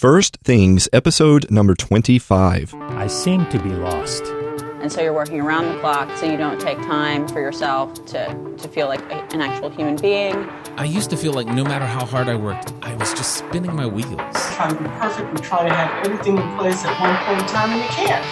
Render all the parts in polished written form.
First Things, episode number 25. I seem to be lost. And so you're working around the clock so you don't take time for yourself to feel like an actual human being. I used to feel like no matter how hard I worked, I was just spinning my wheels. Try to be perfect and try to have everything in place at one point in time, and you can't.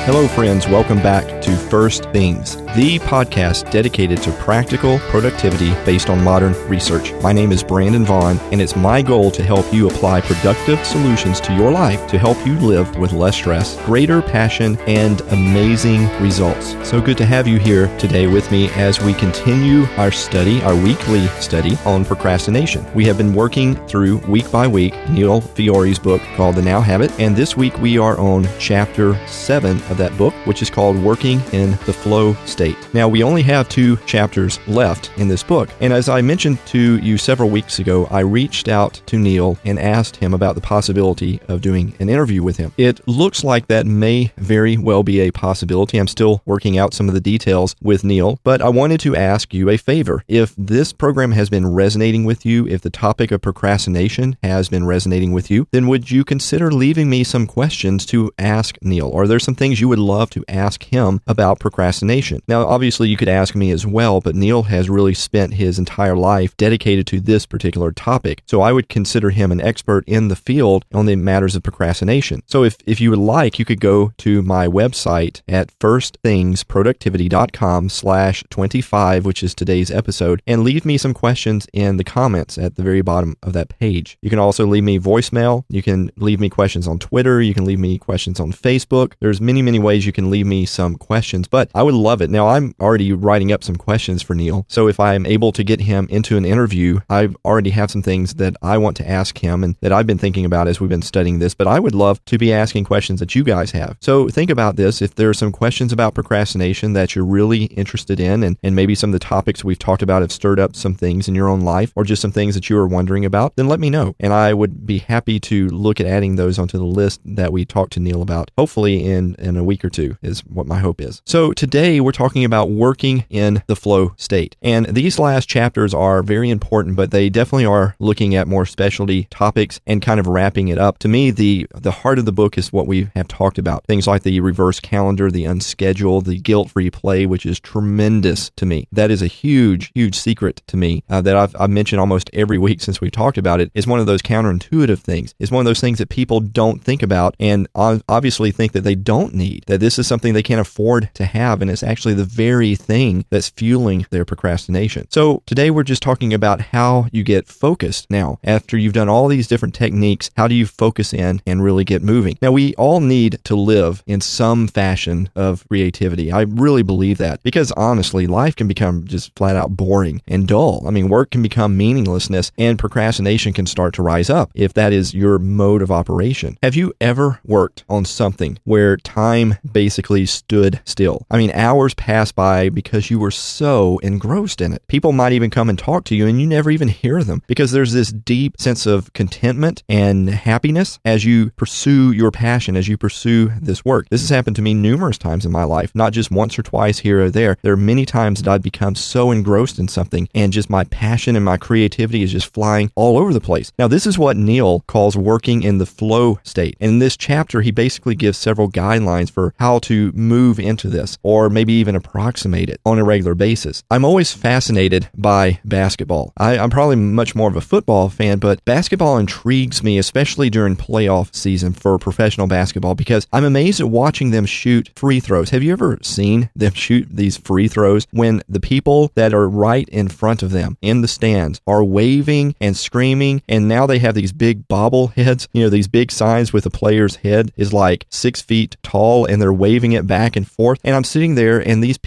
Hello, friends. Welcome back to First Things, the podcast dedicated to practical productivity based on modern research. My name is Brandon Vaughn, and it's my goal to help you apply productive solutions to your life to help you live with less stress, greater passion, and amazing results. So good to have you here today with me as we continue our study, our weekly study on procrastination. We have been working through week by week Neil Fiore's book called The Now Habit, and this week we are on chapter 7 of that book, which is called Working in the Flow State. Now, we only have 2 chapters left in this book, and as I mentioned to you several weeks ago, I reached out to Neil and asked him about the possibility of doing an interview with him. It looks like that may very well be a possibility. I'm still working out some of the details with Neil, but I wanted to ask you a favor. If this program has been resonating with you, if the topic of procrastination has been resonating with you, then would you consider leaving me some questions to ask Neil? Are there some things you would love to ask him about procrastination? Now, obviously, you could ask me as well, but Neil has really spent his entire life dedicated to this particular topic, so I would consider him an expert in the field on the matters of procrastination. So if you would like, you could go to my website at firstthingsproductivity.com/25, which is today's episode, and leave me some questions in the comments at the very bottom of that page. You can also leave me voicemail. You can leave me questions on Twitter. You can leave me questions on Facebook. There's many ways you can leave me some questions, but I would love it. Now, I'm already writing up some questions for Neil, so if I'm able to get him into an interview, I already have some things that I want to ask him and that I've been thinking about as we've been studying this, but I would love to be asking questions that you guys have. So think about this. If there are some questions about procrastination that you're really interested in, and maybe some of the topics we've talked about have stirred up some things in your own life, or just some things that you are wondering about, then let me know, and I would be happy to look at adding those onto the list that we talked to Neil about, hopefully in a week or two is what my hope is. So today we're talking about working in the flow state. And these last chapters are very important, but they definitely are looking at more specialty topics and kind of wrapping it up. To me, the heart of the book is what we have talked about. Things like the reverse calendar, the unscheduled, the guilt-free play, which is tremendous to me. That is a huge secret to me that I've mentioned almost every week since we've talked about it. It's one of those counterintuitive things. It's one of those things that people don't think about and obviously think that they don't need, that this is something they can't afford to have, and it's actually the very thing that's fueling their procrastination. So today we're just talking about how you get focused. Now, after you've done all these different techniques, how do you focus in and really get moving? Now, we all need to live in some fashion of creativity. I really believe that, because honestly, life can become just flat out boring and dull. I mean, work can become meaninglessness, and procrastination can start to rise up if that is your mode of operation. Have you ever worked on something where time basically stood still? I mean, hours passed by because you were so engrossed in it. People might even come and talk to you and you never even hear them, because there's this deep sense of contentment and happiness as you pursue your passion, as you pursue this work. This has happened to me numerous times in my life, not just once or twice here or there. There are many times that I've become so engrossed in something and just my passion and my creativity is just flying all over the place. Now, this is what Neil calls working in the flow state. And in this chapter, he basically gives several guidelines for how to move into this, or maybe even approximate it on a regular basis. I'm always fascinated by basketball. I'm probably much more of a football fan, but basketball intrigues me, especially during playoff season for professional basketball, because I'm amazed at watching them shoot free throws. Have you ever seen them shoot these free throws when the people that are right in front of them in the stands are waving and screaming, and now they have these big bobbleheads, these big signs with the player's head is like 6 feet tall, and they're waving it back and forth. And I'm sitting there, and these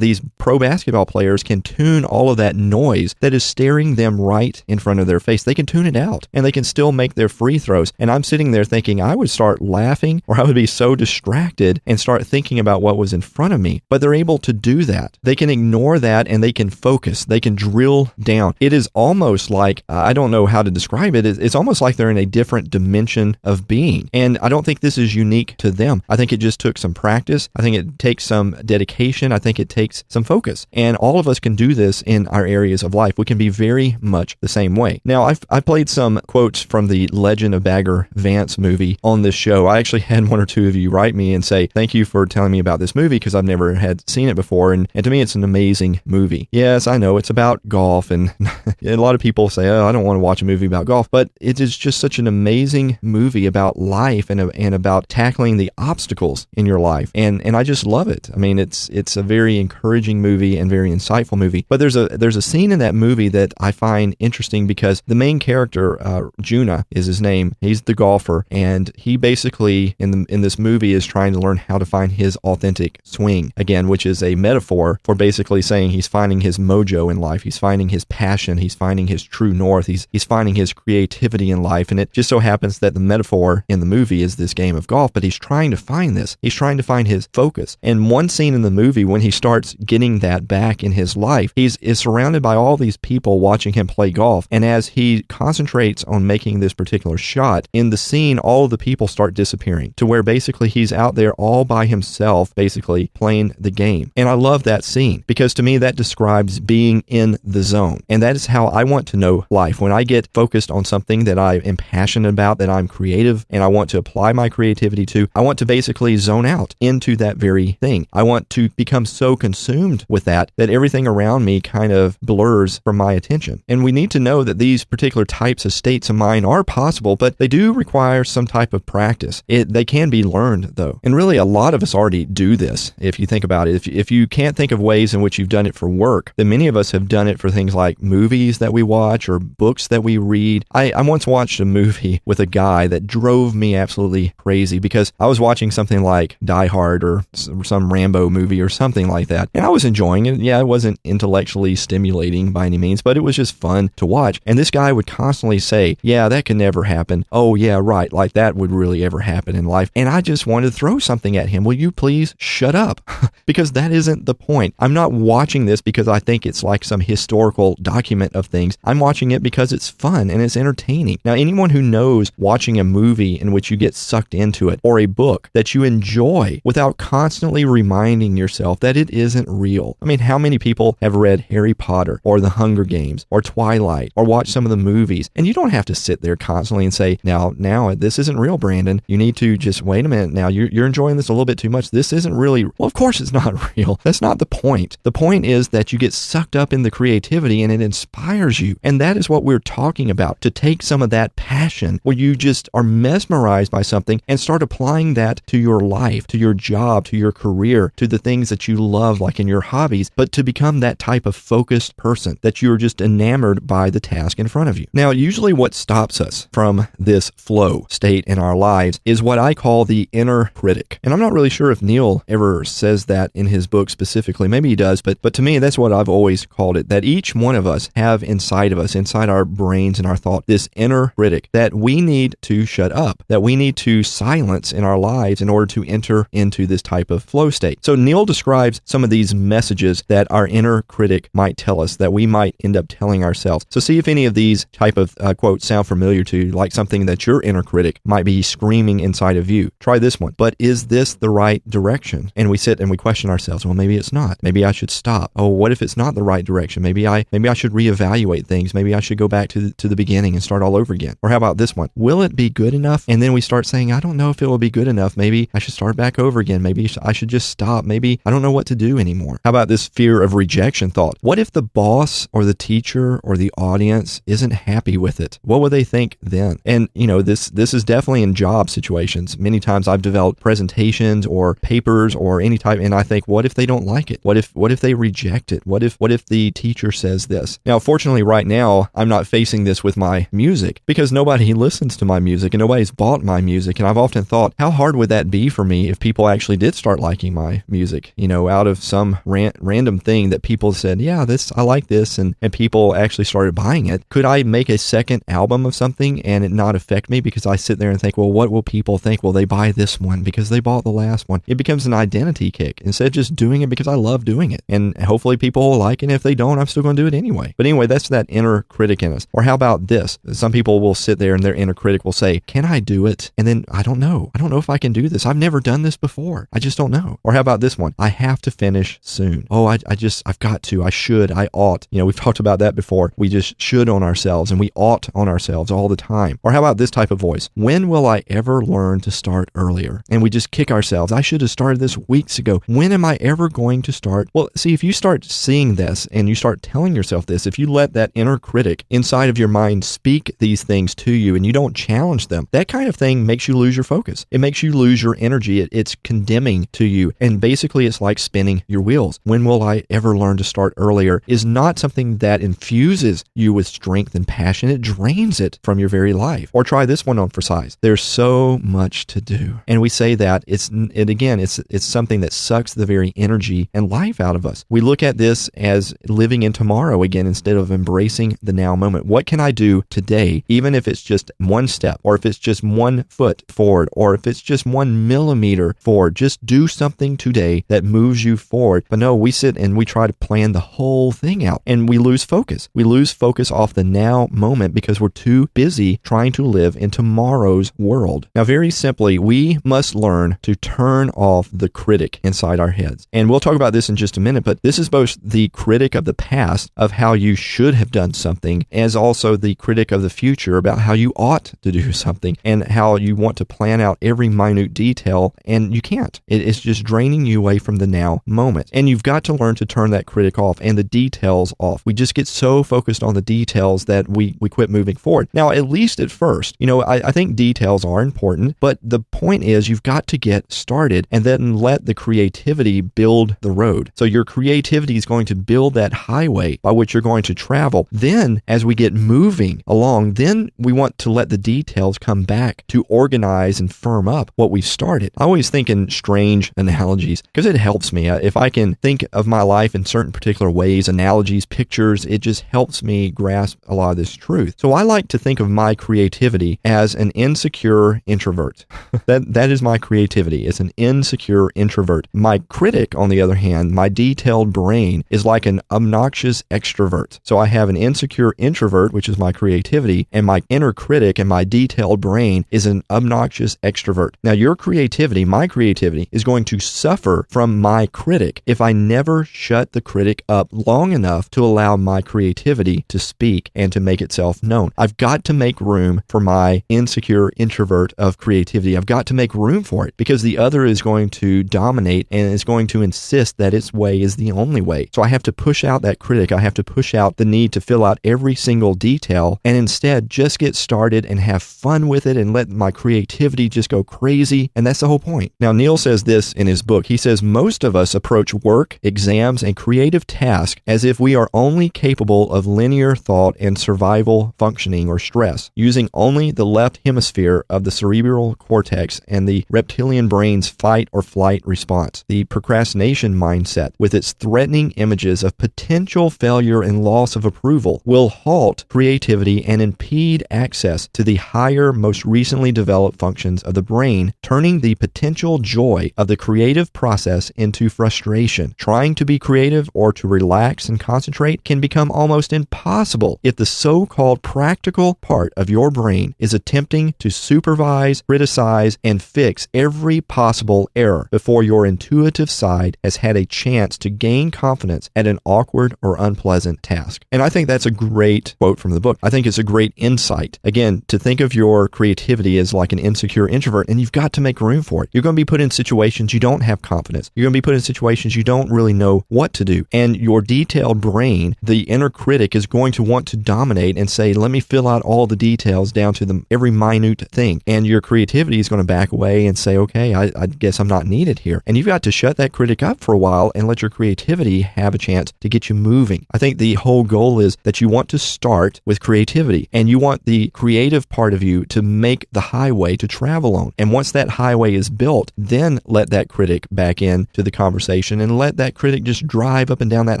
pro basketball players can tune all of that noise that is staring them right in front of their face. They can tune it out, and they can still make their free throws. And I'm sitting there thinking I would start laughing, or I would be so distracted and start thinking about what was in front of me. But they're able to do that. They can ignore that, and they can focus. They can drill down. It is almost like, I don't know how to describe it. It's almost like they're in a different dimension of being. And I don't think this is unique to them. I think it just took some practice. I think it takes some dedication. I think it takes some focus. And all of us can do this in our areas of life. We can be very much the same way. Now, I've played some quotes from the Legend of Bagger Vance movie on this show. I actually had one or two of you write me and say, thank you for telling me about this movie because I've never had seen it before. And to me, it's an amazing movie. Yes, I know it's about golf, and a lot of people say, oh, I don't want to watch a movie about golf, but it is just such an amazing movie about life and about tackling the obstacles in your life. And I just love it. I mean, it's a very encouraging movie and very insightful movie. But there's a scene in that movie that I find interesting because the main character, Juna is his name. He's the golfer, and he basically in this movie is trying to learn how to find his authentic swing again, which is a metaphor for basically saying he's finding his mojo in life. He's finding his passion. He's finding his true north. He's finding his creativity in life. And it just so happens that the metaphor in the movie is this game of golf, but he's trying to find this. He's trying to find his focus. And one scene in the movie when he starts getting that back in his life, he is surrounded by all these people watching him play golf. And as he concentrates on making this particular shot, in the scene, all of the people start disappearing to where basically he's out there all by himself, basically playing the game. And I love that scene because to me that describes being in the zone. And that is how I want to know life. When I get focused on something that I am passionate about, that I'm creative and I want to apply my creativity to, I want to basically zone out into that very thing. I want to become so consumed with that everything around me kind of blurs from my attention. And we need to know that these particular types of states of mind are possible, but they do require some type of practice. They can be learned though. And really a lot of us already do this. If you think about it, if you can't think of ways in which you've done it for work, then many of us have done it for things like movies that we watch or books that we read. I once watched a movie with a guy that drove me absolutely crazy because I was watching something like Die Hard or some Rambo movie or something like that. And I was enjoying it. Yeah, it wasn't intellectually stimulating by any means, but it was just fun to watch. And this guy would constantly say, yeah, that could never happen. Oh, yeah, right. Like that would really ever happen in life. And I just wanted to throw something at him. Will you please shut up? Because that isn't the point. I'm not watching this because I think it's like some historical document of things. I'm watching it because it's fun and it's entertaining. Now, anyone who knows watching a movie in which you get sucked into it or a book that you enjoy without constantly reminding yourself that it isn't real. I mean, how many people have read Harry Potter or The Hunger Games or Twilight or watched some of the movies, and you don't have to sit there constantly and say, now, this isn't real, Brandon. You need to just wait a minute. Now, you're enjoying this a little bit too much. This isn't really, well, of course it's not real. That's not the point. The point is that you get sucked up in the creativity and it inspires you. And that is what we're talking about, to take some of that passion where you just are mesmerized by something and start applying that to your life, to your job, to your career, to the things that you love, like in your hobbies, but to become that type of focused person that you're just enamored by the task in front of you. Now, usually what stops us from this flow state in our lives is what I call the inner critic. And I'm not really sure if Neil ever says that in his book specifically. Maybe he does, but to me, that's what I've always called it, that each one of us have inside of us, inside our brains and our thought, this inner critic that we need to shut up, that we need to silence in our lives in order to enter into this type of flow state. So Neil describes some of these messages that our inner critic might tell us, that we might end up telling ourselves. So see if any of these type of quotes sound familiar to you, like something that your inner critic might be screaming inside of you. Try this one. But is this the right direction? And we sit and we question ourselves. Well, maybe it's not. Maybe I should stop. Oh, what if it's not the right direction? Maybe I should reevaluate things. Maybe I should go back to the beginning and start all over again. Or how about this one? Will it be good enough? And then we start saying, I don't know if it will be good enough. Maybe I should start back over again. Maybe I should just stop. Maybe I don't know what to do anymore. How about this fear of rejection thought? What if the boss or the teacher or the audience isn't happy with it? What will they think then? And this is definitely in job situations. Many times I've developed presentations or papers or any type, and I think, what if they don't like it? What if they reject it? What if the teacher says this? Now, fortunately, right now, I'm not facing this with my music because nobody listens to my music and nobody's bought my music. And I've often thought, how hard would that be for me if people actually did start liking my music? Out of some random thing that people said, yeah, I like this, and people actually started buying it. Could I make a second album of something and it not affect me because I sit there and think, well, what will people think? Will they buy this one because they bought the last one? It becomes an identity kick instead of just doing it because I love doing it. And hopefully people will like it. And if they don't, I'm still going to do it anyway. But anyway, that's that inner critic in us. Or how about this? Some people will sit there and their inner critic will say, can I do it? And then I don't know if I can do do this? I've never done this before. I just don't know. Or how about this one? I have to finish soon. Oh, I've got to. I should. I ought. We've talked about that before. We just should on ourselves and we ought on ourselves all the time. Or how about this type of voice? When will I ever learn to start earlier? And we just kick ourselves. I should have started this weeks ago. When am I ever going to start? Well, see, if you start seeing this and you start telling yourself this, if you let that inner critic inside of your mind speak these things to you and you don't challenge them, that kind of thing makes you lose your focus. It makes you lose your energy. It's condemning to you. And basically, it's like spinning your wheels. When will I ever learn to start earlier is not something that infuses you with strength and passion. It drains it from your very life. Or try this one on for size. There's so much to do. And we say that it's something that sucks the very energy and life out of us. We look at this as living in tomorrow again instead of embracing the now moment. What can I do today, even if it's just one step, or if it's just 1 foot forward, or if it's just 1 millimeter forward? Just do something today that moves you forward. But no, we sit and we try to plan the whole thing out and we lose focus. We lose focus off the now moment because we're too busy trying to live in tomorrow's world. Now, very simply, we must learn to turn off the critic inside our heads. And we'll talk about this in just a minute, but this is both the critic of the past of how you should have done something, as also the critic of the future about how you ought to do something and how you want to plan out every minute detail, and you can't. It's just draining you away from the now moment. And you've got to learn to turn that critic off and the details off. We just get so focused on the details that we quit moving forward. Now, at least at first, I think details are important, but the point is you've got to get started and then let the creativity build the road. So your creativity is going to build that highway by which you're going to travel. Then, as we get moving along, then we want to let the details come back to organize and firm up what we've started. I always think in strange analogies because it helps me. If I can think of my life in certain particular ways, analogies, pictures, it just helps me grasp a lot of this truth. So I like to think of my creativity as an insecure introvert. That is my creativity. It's an insecure introvert. My critic, on the other hand, my detailed brain, is like an obnoxious extrovert. So I have an insecure introvert, which is my creativity, and my inner critic and my detailed brain is an obnoxious extrovert. Now, your creativity, my creativity, is going to suffer from my critic if I never shut the critic up long enough to allow my creativity to speak and to make itself known. I've got to make room for my insecure introvert of creativity. I've got to make room for it because the other is going to dominate and is going to insist that its way is the only way. So I have to push out that critic. I have to push out the need to fill out every single detail and instead just get started and have fun with it and let my creativity just go crazy. And that's the whole point. Now, Neil says this in his book. He says, most of us approach work, exams, and creative tasks as if we are only capable of linear thought and survival functioning or stress, using only the left hemisphere of the cerebral cortex and the reptilian brain's fight or flight response. The procrastination mindset, with its threatening images of potential failure and loss of approval, will halt creativity and impede access to the higher, most recently developed functions of the brain, turning the potential joy of the creative process into frustration. Trying to be creative or to relax and concentrate can become almost impossible if the so-called practical part of your brain is attempting to supervise, criticize, and fix every possible error before your intuitive side has had a chance to gain confidence at an awkward or unpleasant task. And I think that's a great quote from the book. I think it's a great insight. Again, to think of your creativity as like an insecure introvert, and you've got to make room for it. You're going to be put in situations you don't have confidence. You're going to be put in situations you don't really know what to do. And your detailed brain, the inner critic, is going to want to dominate and say, let me fill out all the details down to every minute thing. And your creativity is going to back away and say, okay, I guess I'm not needed here. And you've got to shut that critic up for a while and let your creativity have a chance to get you moving. I think the whole goal is that you want to start with creativity and you want the creative part of you to make the highway to travel on. And once that highway is built, then let that critic back in to the conversation and let that critic just drive up and down that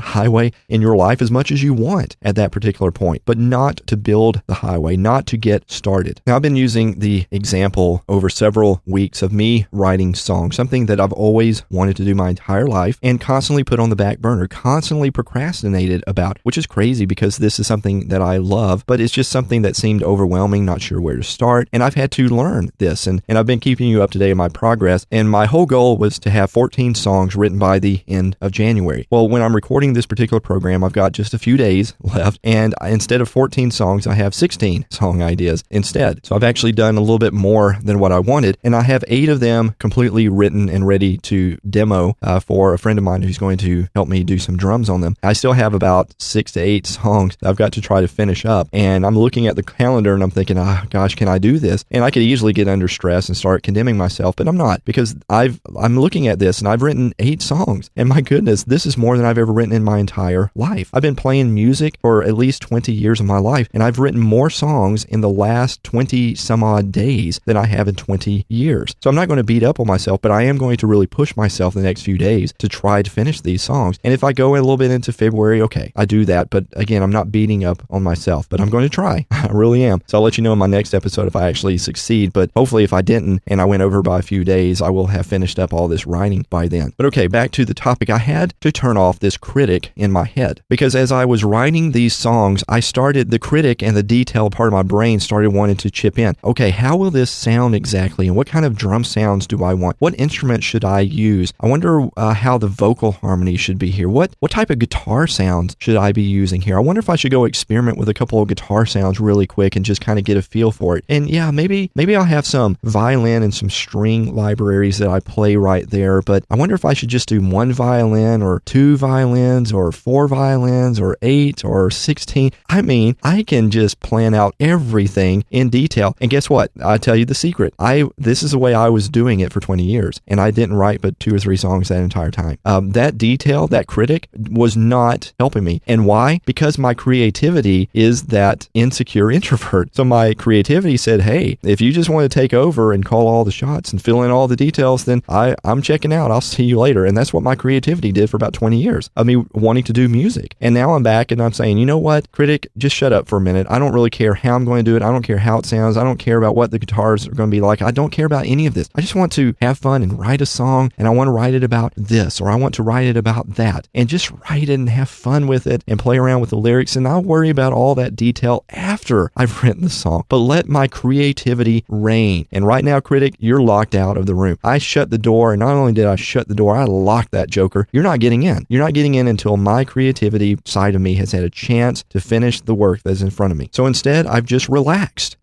highway in your life as much as you want at that particular point, but not to build the highway, not to get started. Now, I've been using the example over several weeks of me writing songs, something that I've always wanted to do my entire life and constantly put on the back burner, constantly procrastinated about, which is crazy because this is something that I love, but it's just something that seemed overwhelming, not sure where to start. And I've had to learn this. And I've been keeping you up to date on my progress, and my whole goal was to have 14 songs written by the end of January. Well, when I'm recording this particular program, I've got just a few days left, and instead of 14 songs, I have 16 song ideas instead. So I've actually done a little bit more than what I wanted, and I have 8 of them completely written and ready to demo for a friend of mine who's going to help me do some drums on them. I still have about 6 to 8 songs I've got to try to finish up, and I'm looking at the calendar and I'm thinking, gosh, can I do this? And I could easily get under stress and start condemning myself, but I'm not, because I'm looking at this and I've written 8 songs, and my goodness, this is more than I've ever written in my entire life. I've been playing music for at least 20 years of my life, and I've written more songs in the last 20 some odd days than I have in 20 years. So I'm not going to beat up on myself, but I am going to really push myself the next few days to try to finish these songs. And if I go a little bit into February, okay, I do that. But again, I'm not beating up on myself, but I'm going to try. I really am. So I'll let you know in my next episode if I actually succeed. But hopefully if I didn't and I went over by a few days, I will have finished up all this writing by then. But okay, back to the topic. I had to turn off this critic in my head, because as I was writing these songs, I started, the critic and the detail part of my brain started wanting to chip in. Okay, how will this sound exactly? And what kind of drum sounds do I want? What instrument should I use? I wonder how the vocal harmony should be here. What type of guitar sounds should I be using here? I wonder if I should go experiment with a couple of guitar sounds really quick and just kind of get a feel for it. And yeah, maybe I'll have some violin and some string libraries that I play right there, but I wonder if I should just do 1 violin or 2 violins or 4 violins or 8 or 16. I mean, I can just plan out everything in detail. And guess what? I'll tell you the secret. This is the way I was doing it for 20 years, and I didn't write but 2 or 3 songs that entire time. That detail, that critic, was not helping me. And why? Because my creativity is that insecure introvert. So my creativity said, hey, if you just want to take over and call all the shots and fill in all the details, then I'm checking out. I'll see you later. And that's what my creativity did for about 20 years of me wanting to do music. And now I'm back and I'm saying, you know what, critic, just shut up for a minute. I don't really care how I'm going to do it. I don't care how it sounds. I don't care about what the guitars are going to be like. I don't care about any of this. I just want to have fun and write a song, and I want to write it about this, or I want to write it about that, and just write it and have fun with it and play around with the lyrics, and I'll worry about all that detail after I've written the song. But let my creativity reign. And right now, critic, you're locked out of the room. I shut the door, and not only did I shut the door, I locked that joker. You're not getting in. You're not getting in until my creativity side of me has had a chance to finish the work that's in front of me. So instead, I've just relaxed.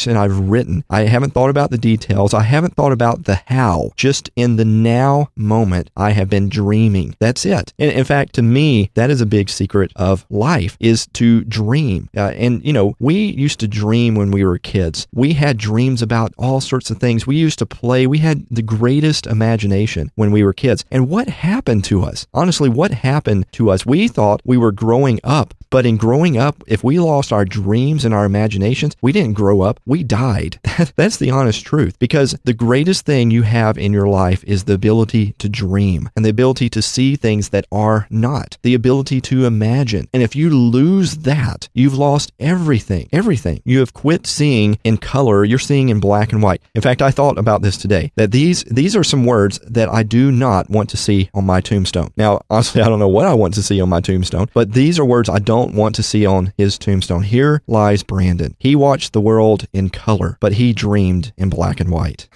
And I've written. I haven't thought about the details. I haven't thought about the how. Just in the now moment, I have been dreaming. That's it. And in fact, to me, that is a big secret of life, is to dream. And you know, we used to dream when we were kids. We had dreams about all sorts of things. We used to play. We had the greatest imagination when we were kids. And what happened to us? Honestly, what happened to us? We thought we were growing up. But in growing up, if we lost our dreams and our imaginations, we didn't grow up, we died. That's the honest truth. Because the greatest thing you have in your life is the ability to dream and the ability to see things that are not, the ability to imagine. And if you lose that, you've lost everything. Everything. You have quit seeing in color, you're seeing in black and white. In fact, I thought about this today, that these are some words that I do not want to see on my tombstone. Now, honestly, I don't know what I want to see on my tombstone, but these are words I don't want to see on his tombstone. Here lies Brandon. He watched the world in color, but he dreamed in black and white.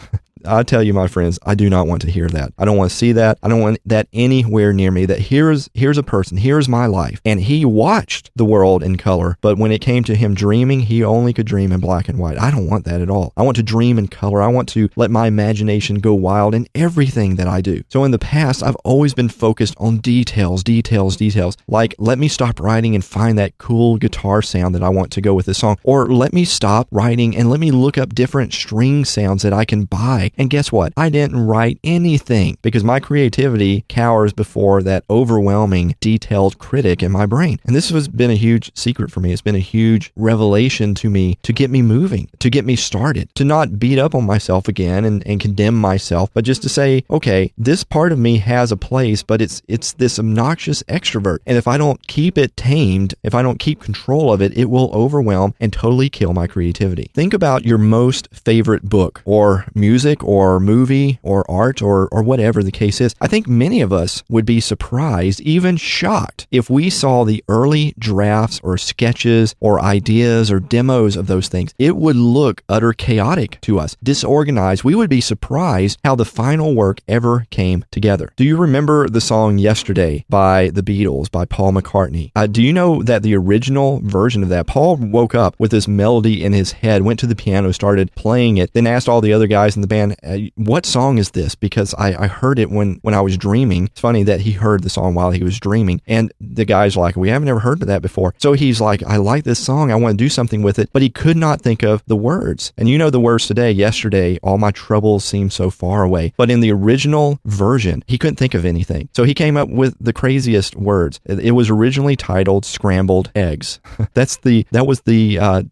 I tell you, my friends, I do not want to hear that. I don't want to see that. I don't want that anywhere near me. That here's a person, here's my life. And he watched the world in color, but when it came to him dreaming, he only could dream in black and white. I don't want that at all. I want to dream in color. I want to let my imagination go wild in everything that I do. So in the past, I've always been focused on details. Like, let me stop writing and find that cool guitar sound that I want to go with this song. Or let me stop writing and let me look up different string sounds that I can buy. And guess what? I didn't write anything because my creativity cowers before that overwhelming, detailed critic in my brain. And this has been a huge secret for me. It's been a huge revelation to me to get me moving, to get me started, to not beat up on myself again and condemn myself, but just to say, okay, this part of me has a place, but it's this obnoxious extrovert. And if I don't keep it tamed, if I don't keep control of it, it will overwhelm and totally kill my creativity. Think about your most favorite book or music or movie or art or whatever the case is. I think many of us would be surprised, even shocked, if we saw the early drafts or sketches or ideas or demos of those things. It would look utter chaotic to us, disorganized. We would be surprised how the final work ever came together. Do you remember the song Yesterday by the Beatles, by Paul McCartney? Do you know that the original version of that, Paul woke up with this melody in his head, went to the piano, started playing it, then asked all the other guys in the band, what song is this? Because I heard it when I was dreaming. It's funny that he heard the song while he was dreaming. And the guys like, we haven't ever heard of that before. So he's like, I like this song. I want to do something with it. But he could not think of the words. And you know the words today, yesterday, all my troubles seem so far away. But in the original version, he couldn't think of anything. So he came up with the craziest words. It was originally titled Scrambled Eggs. That was the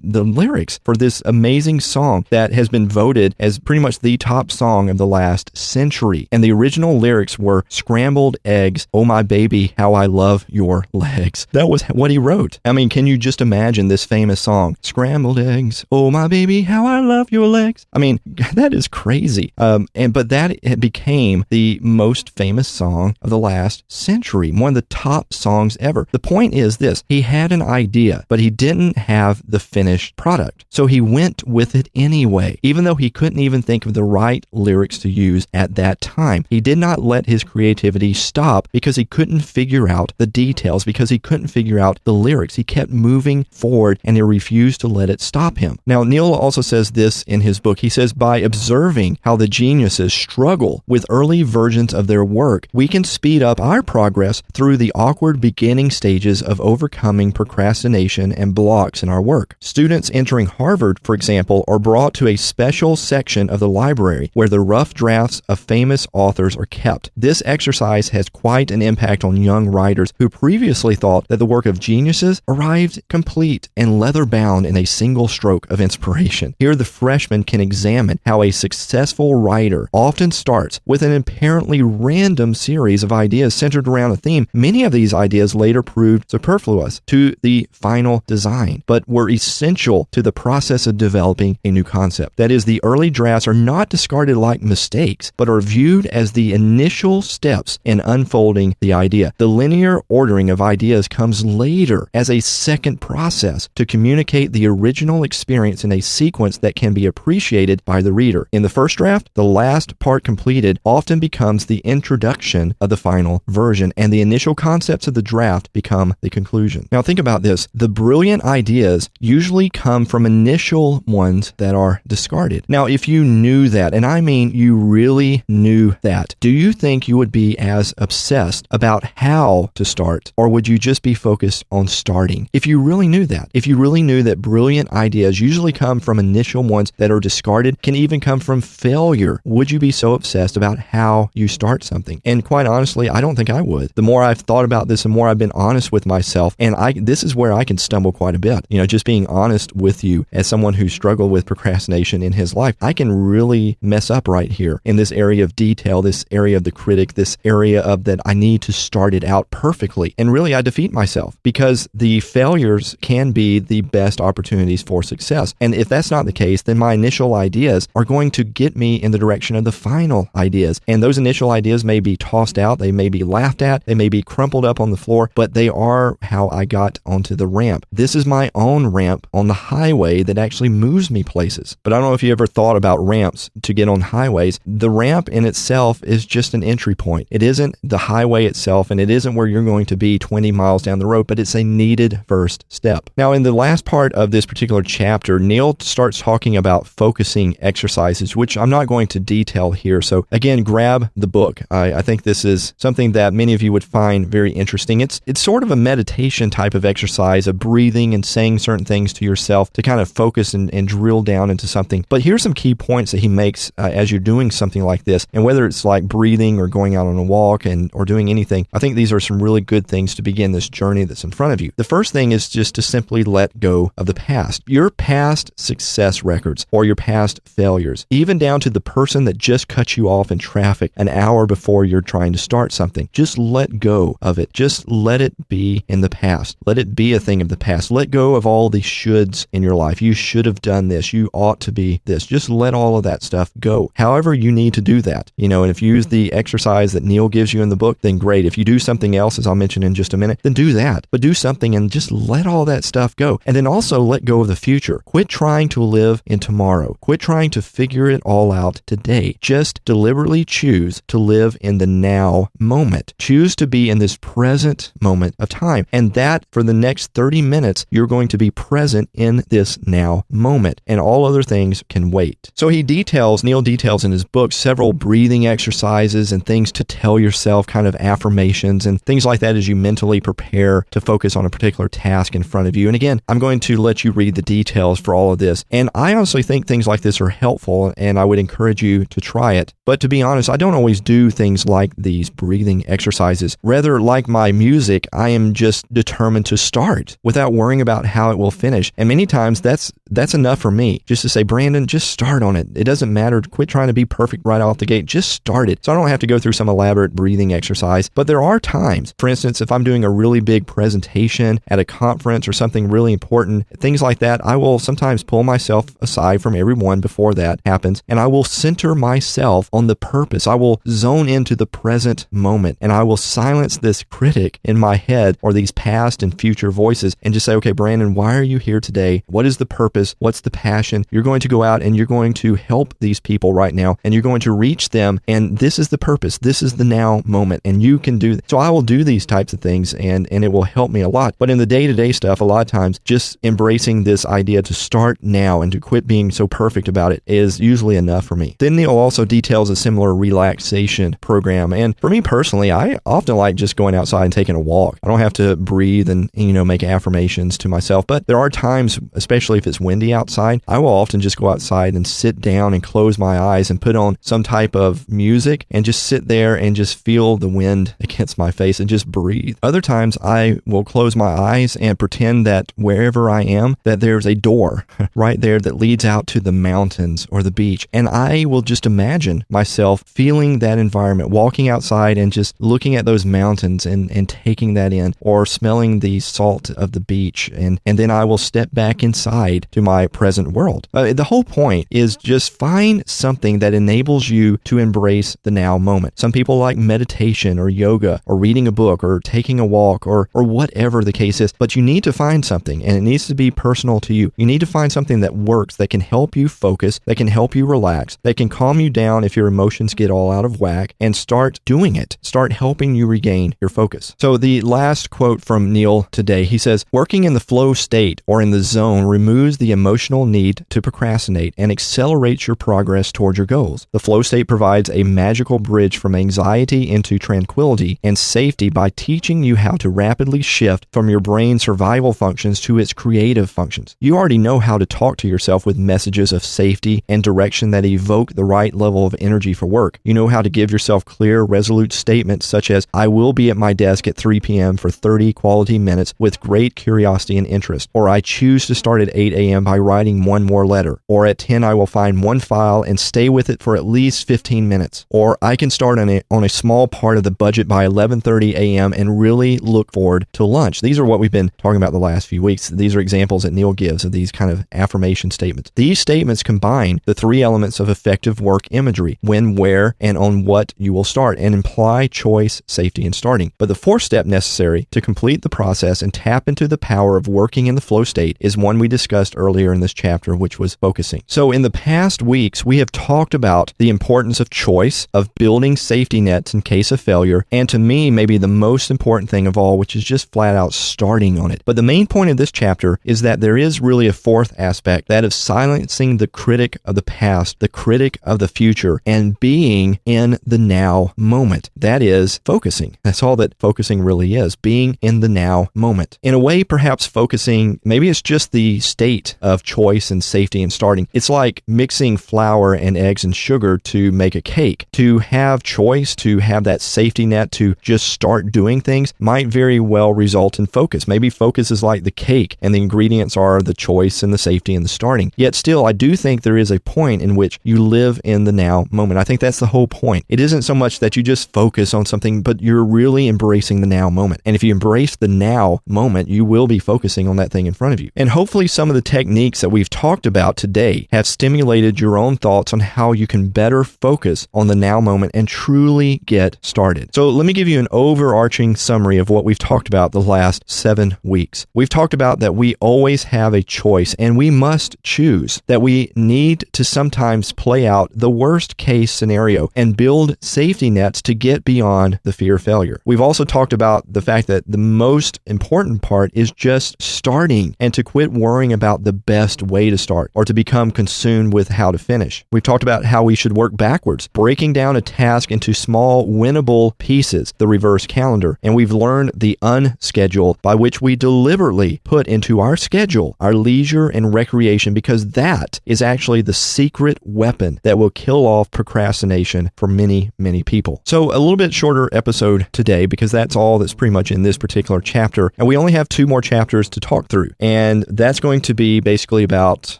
lyrics for this amazing song that has been voted as pretty much the top song of the last century. And the original lyrics were scrambled eggs, oh my baby, how I love your legs. That was what he wrote. I mean, can you just imagine this famous song? Scrambled eggs, oh my baby, how I love your legs. I mean, that is crazy. But that became the most famous song of the last century, one of the top songs ever. The point is this: he had an idea, but he didn't have the finished product. So he went with it anyway, even though he couldn't even think of the right lyrics to use at that time. He did not let his creativity stop because he couldn't figure out the details, because he couldn't figure out the lyrics. He kept moving forward and he refused to let it stop him. Now, Neil also says this in his book. He says, by observing how the geniuses struggle with early versions of their work, we can speed up our progress through the awkward beginning stages of overcoming procrastination and blocks in our work. Students entering Harvard, for example, are brought to a special section of the library where the rough drafts of famous authors are kept. This exercise has quite an impact on young writers who previously thought that the work of geniuses arrived complete and leather-bound in a single stroke of inspiration. Here, the freshman can examine how a successful writer often starts with an apparently random series of ideas centered around a theme. Many of these ideas later proved superfluous to the final design, but were essential to the process of developing a new concept. That is, the early drafts are not discarded like mistakes, but are viewed as the initial steps in unfolding the idea. The linear ordering of ideas comes later as a second process to communicate the original experience in a sequence that can be appreciated by the reader. In the first draft, the last part completed often becomes the introduction of the final version, and the initial concepts of the draft become the conclusion. Now think about this. The brilliant ideas usually come from initial ones that are discarded. Now, if you knew that, and I mean you really knew that, do you think you would be as obsessed about how to start, or would you just be focused on starting? If you really knew that, if you really knew that brilliant ideas usually come from initial ones that are discarded, can even come from failure, would you be so obsessed about how you start something? And quite honestly, I don't think I would. The more I've thought about this, the more I've been honest with myself, and this is where I can stumble quite a bit. Just being honest with you as someone who struggled with procrastination in his life, I can really mess up right here in this area of detail, this area of the critic, this area of that I need to start it out perfectly. And really, I defeat myself because the failures can be the best opportunities for success. And if that's not the case, then my initial ideas are going to get me in the direction of the final ideas. And those initial ideas may be tossed out, they may be laughed at, they may be crumpled up on the floor, but they are how I got onto the ramp. This is my own ramp on the highway that actually moves me places. But I don't know if you ever thought about ramps to get on highways. The ramp in itself is just an entry point. It isn't the highway itself, and it isn't where you're going to be 20 miles down the road, but it's a needed first step. Now, in the last part of this particular chapter, Neil starts talking about focusing exercises, which I'm not going to detail here. So again, grab the book. I think this is something that many of you would find very interesting. It's sort of a meditation type of exercise of breathing and saying certain things to yourself to kind of focus and drill down into something. But here's some key points that he makes as you're doing something like this. And whether it's like breathing or going out on a walk or doing anything, I think these are some really good things to begin this journey that's in front of you. The first thing is just to simply let go of the past. Your past success records or your past failures, even down to the person that just cut you off in traffic an hour before you're trying to start something. Just let go of it. Just let it be in the past. Let it be a thing of the past. Let go of all the shoulds in your life. You should have done this. You ought to be this. Just let all of of that stuff go. However you need to do that, and if you use the exercise that Neil gives you in the book, then great. If you do something else, as I'll mention in just a minute, then do that. But do something and just let all that stuff go. And then also let go of the future. Quit trying to live in tomorrow. Quit trying to figure it all out today. Just deliberately choose to live in the now moment. Choose to be in this present moment of time. And that for the next 30 minutes, you're going to be present in this now moment. And all other things can wait. So Neil details in his book several breathing exercises and things to tell yourself, kind of affirmations and things like that as you mentally prepare to focus on a particular task in front of you. And again, I'm going to let you read the details for all of this. And I honestly think things like this are helpful, and I would encourage you to try it. But to be honest, I don't always do things like these breathing exercises. Rather, like my music, I am just determined to start without worrying about how it will finish. And many times that's enough for me, just to say, Brandon, just start on it. It doesn't matter. Quit trying to be perfect right off the gate. Just start it. So I don't have to go through some elaborate breathing exercise. But there are times, for instance, if I'm doing a really big presentation at a conference or something really important, things like that, I will sometimes pull myself aside from everyone before that happens, and I will center myself on the purpose. I will zone into the present moment, and I will silence this critic in my head or these past and future voices and just say, okay, Brandon, why are you here today? What is the purpose? What's the passion? You're going to go out and you're going to help these people right now, and you're going to reach them, and this is the purpose. This is the now moment, and you can do that. So I will do these types of things, and it will help me a lot. But in the day-to-day stuff, a lot of times, just embracing this idea to start now and to quit being so perfect about it is usually enough for me. Then Neil also details a similar relaxation program. And for me personally, I often like just going outside and taking a walk. I don't have to breathe and, make affirmations to myself. But there are times, especially if it's windy outside, I will often just go outside and sit down and close my eyes and put on some type of music and just sit there and just feel the wind against my face and just breathe. Other times I will close my eyes and pretend that wherever I am, that there's a door right there that leads out to the mountains or the beach. And I will just imagine myself feeling that environment, walking outside and just looking at those mountains and taking that in, or smelling the salt of the beach. And then I will step back inside to my present world. The whole point is just find something that enables you to embrace the now moment. Some people like meditation or yoga or reading a book or taking a walk or whatever the case is, but you need to find something, and it needs to be personal to you. You need to find something that works, that can help you focus, that can help you relax, that can calm you down if your emotions get all out of whack, and start doing it. Start helping you regain your focus. So the last quote from Neil today, he says, working in the flow state or in the zone removes the emotional need to procrastinate and accelerates your progress toward your goals. The flow state provides a magical bridge from anxiety into tranquility and safety by teaching you how to rapidly shift from your brain's survival functions to its creative functions. You already know how to talk to yourself with messages of safety and direction that evoke the right level of energy for work. You know how to give yourself clear, resolute statements such as, I will be at my desk at 3 p.m. for 30 quality minutes with great curiosity and interest, or I choose to start at 8 a.m. by writing one more letter, or at 10 I will find one file and stay with it for at least 15 minutes, or I can start on a small part of the budget by 11:30 a.m. and really look forward to lunch. These are what we've been talking about the last few weeks. These are examples that Neil gives of these kind of affirmation statements. These statements combine the three elements of effective work imagery: when, where, and on what you will start, and imply choice, safety, and starting. But the fourth step necessary to complete the process and tap into the power of working in the flow state is one we discussed earlier in this chapter, which was focusing. So in the past weeks, we have talked about the importance of choice, of building safety nets in case of failure, and to me, maybe the most important thing of all, which is just flat out starting on it. But the main point of this chapter is that there is really a fourth aspect, that of silencing the critic of the past, the critic of the future, and being in the now moment. That is focusing. That's all that focusing really is, being in the now moment. In a way, perhaps focusing, maybe it's just the state of choice and safety and starting. It's like mixing flour and eggs and sugar to make a cake. To have choice, to have that safety net, to just start doing things might very well result in focus. Maybe focus is like the cake and the ingredients are the choice and the safety and the starting. Yet still, I do think there is a point in which you live in the now moment. I think that's the whole point. It isn't so much that you just focus on something, but you're really embracing the now moment. And if you embrace the now moment, you will be focusing on that thing in front of you. And hopefully some of the techniques that we've talked about today have stimulated formulated your own thoughts on how you can better focus on the now moment and truly get started. So let me give you an overarching summary of what we've talked about the last 7 weeks. We've talked about that we always have a choice and we must choose, that we need to sometimes play out the worst case scenario and build safety nets to get beyond the fear of failure. We've also talked about the fact that the most important part is just starting and to quit worrying about the best way to start or to become consumed with how to finish. We've talked about how we should work backwards, breaking down a task into small, winnable pieces, the reverse calendar. And we've learned the unschedule, by which we deliberately put into our schedule our leisure and recreation, because that is actually the secret weapon that will kill off procrastination for many, many people. So a little bit shorter episode today, because that's all that's pretty much in this particular chapter. And we only have 2 more chapters to talk through. And that's going to be basically about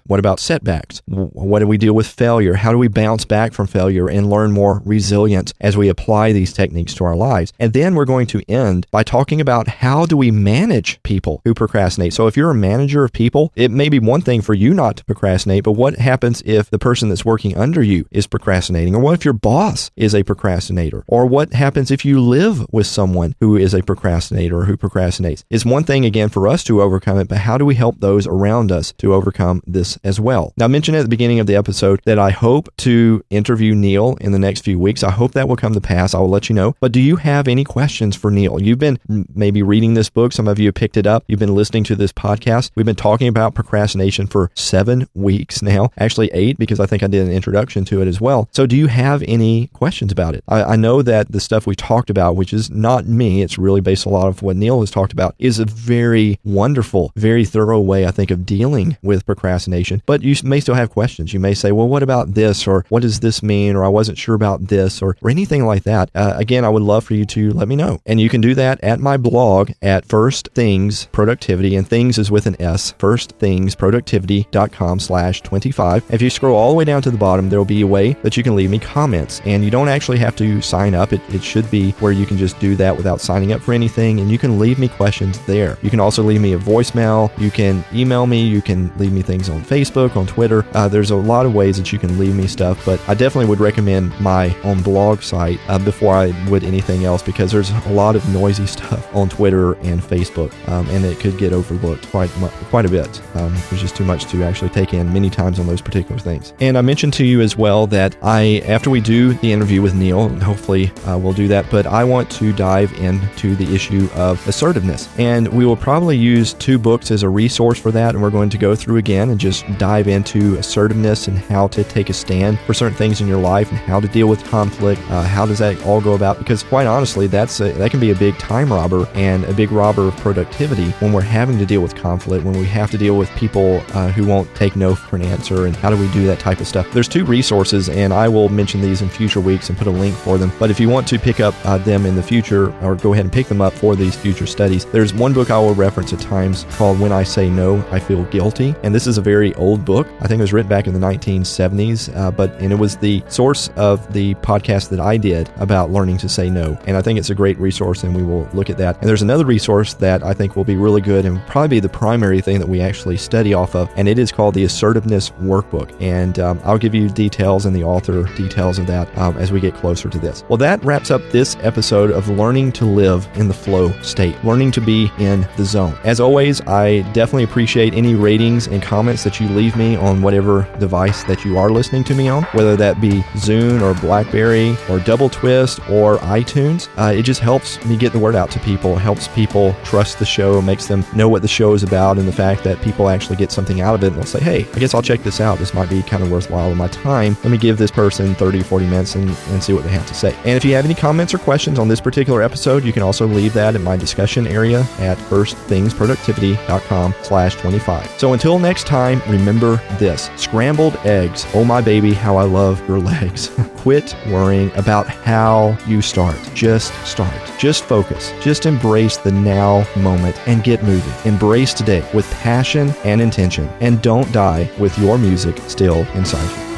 what about setbacks? What do we deal with failure? How do we bounce back from failure and learn more resilience as we apply these techniques to our lives? And then we're going to end by talking about how do we manage people who procrastinate. So if you're a manager of people, it may be one thing for you not to procrastinate, but what happens if the person that's working under you is procrastinating? Or what if your boss is a procrastinator? Or what happens if you live with someone who is a procrastinator or who procrastinates? It's one thing, again, for us to overcome it, but how do we help those around us to overcome this as well? Now, I mentioned at the beginning of the episode that I hope to interview Neil in the next few weeks. I hope that will come to pass. I will let you know. But do you have any questions for Neil? You've been maybe reading this book. Some of you have picked it up. You've been listening to this podcast. We've been talking about procrastination for 7 weeks now, actually 8, because I think I did an introduction to it as well. So do you have any questions about it? I know that the stuff we talked about, which is not me, it's really based on a lot of what Neil has talked about, is a very wonderful, very thorough way, I think, of dealing with procrastination. But you may still have questions. You may say, well, what about this? Or what does this mean? Or I wasn't sure about this, or anything like that. Again, I would love for you to let me know. And you can do that at my blog at First Things Productivity, and things is with an S, firstthingsproductivity.com/25. If you scroll all the way down to the bottom, there will be a way that you can leave me comments, and you don't actually have to sign up. It should be where you can just do that without signing up for anything, and you can leave me questions there. You can also leave me a voicemail. You can email me. You can leave me things on Facebook, on Twitter. There's a lot of ways that you can leave me stuff, but I definitely would recommend my own blog site before I would anything else, because there's a lot of noisy stuff on Twitter and Facebook, and it could get overlooked quite a bit. There's just too much to actually take in many times on those particular things. And I mentioned to you as well that after we do the interview with Neil, and hopefully we'll do that, but I want to dive into the issue of assertiveness. And we will probably use 2 books as a resource for that, and we're going to go through again and just dive into assertiveness and how to take a stand for certain things in your life and how to deal with conflict. How does that all go about? Because quite honestly, that can be a big time robber and a big robber of productivity when we're having to deal with conflict, when we have to deal with people who won't take no for an answer, and how do we do that type of stuff. There's 2 resources, and I will mention these in future weeks and put a link for them. But if you want to pick up them in the future, or go ahead and pick them up for these future studies, there's one book I will reference at times called When I Say No, I Feel Guilty. And this is a very old book. I think it was written back in the 1970s, and it was the source of the podcast that I did about learning to say no. And I think it's a great resource, and we will look at that. And there's another resource that I think will be really good and probably be the primary thing that we actually study off of, and it is called the Assertiveness Workbook. And I'll give you details and the author details of that as we get closer to this. Well, that wraps up this episode of Learning to Live in the Flow State, learning to be in the zone. As always, I definitely appreciate any ratings and comments that you leave me on whatever device that you are listening to me on, whether that be Zune or BlackBerry or Double Twist or iTunes. It just helps me get the word out to people, helps people trust the show, makes them know what the show is about, and the fact that people actually get something out of it, and they'll say, hey, I guess I'll check this out. This might be kind of worthwhile of my time. Let me give this person 30, 40 minutes and see what they have to say. And if you have any comments or questions on this particular episode, you can also leave that in my discussion area at firstthingsproductivity.com/25. So until next time, remember this: scrambled eggs. Oh my baby, how I love your legs. Quit worrying about how you start. Just start. Just focus. Just embrace the now moment and get moving. Embrace today with passion and intention, and don't die with your music still inside you.